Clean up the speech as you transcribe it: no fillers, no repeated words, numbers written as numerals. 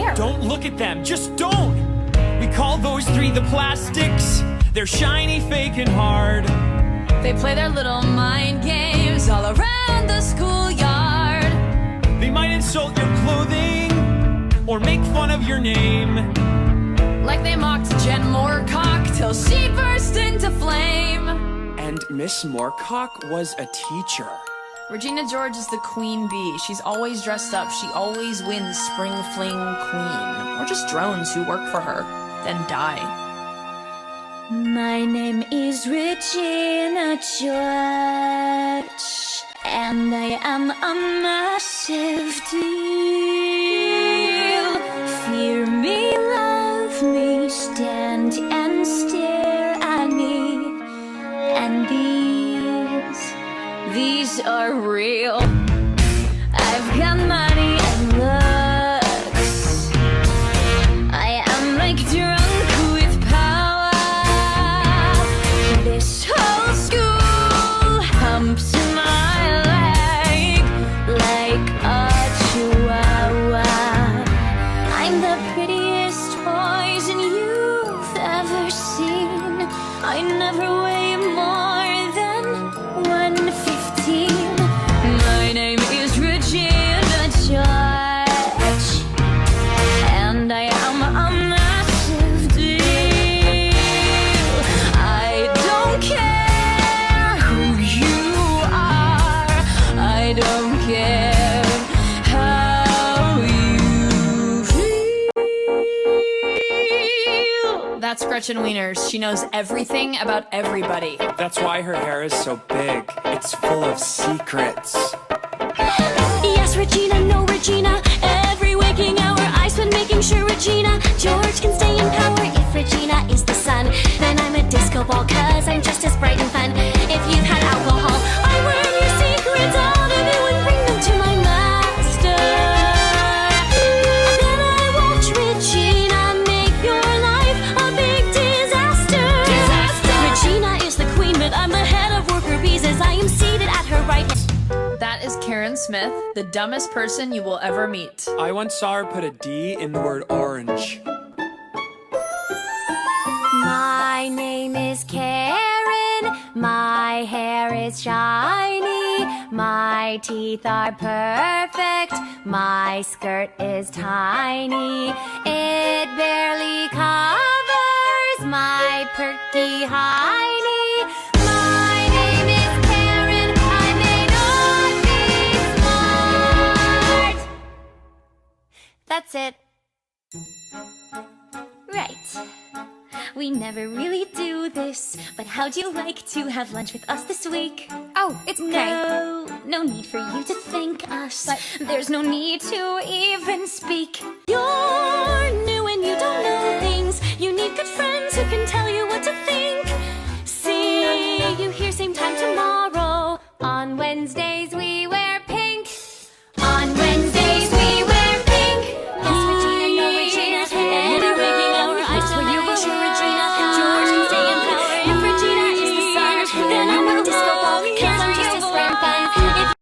Where? Don't look at them, just don't! We call those three the plastics. They're shiny, fake, and hard. They play their little mind games all around the schoolyard. They might insult your clothing or make fun of your name. Like they mocked Jen Moorcock till she burst into flame. And Miss Moorcock was a teacher. Regina George is the queen bee. She's always dressed up. She always wins Spring Fling Queen. Or just drones who work for her, then die. My name is Regina George, and I am a massive deal. Fear me, love me, stand and stare at me. And these are real. I've got money and looks. I am like drunk with power. This whole school humps my leg like a chihuahua. I'm the prettiest poison you've ever seen. I never weigh more than 115. My name is Regina George, and I am a massive deal. I don't care who you are. I don't care how you feel. That's Gretchen Wieners. She knows everything about everybody. That's why her hair is so big. It's full of secrets. Yes, Regina, no, Regina. Every waking hour I spend making sure Regina George can stay in power. If Regina is the sun, then I'm a disco ball, cause I'm just as bright and fun. If you've had alcohol, I learn your secrets out of you and bring them to my master. Then I watch Regina make your life a big disaster. Regina is the queen, but I'm the head of worker bees as I am seated at her right hand. That is Karen Smith, the dumbest person you will ever meet. I once saw her put a D in the word orange. My name is Karen, my hair is shiny, my teeth are perfect, my skirt is tiny, it barely covers my perky hiney. My name is Karen, I may not be smart. That's it. Right. We never really do this, but how'd you like to have lunch with us this week? Oh, it's okay. No need for you to thank us. But there's no need to even speak. You're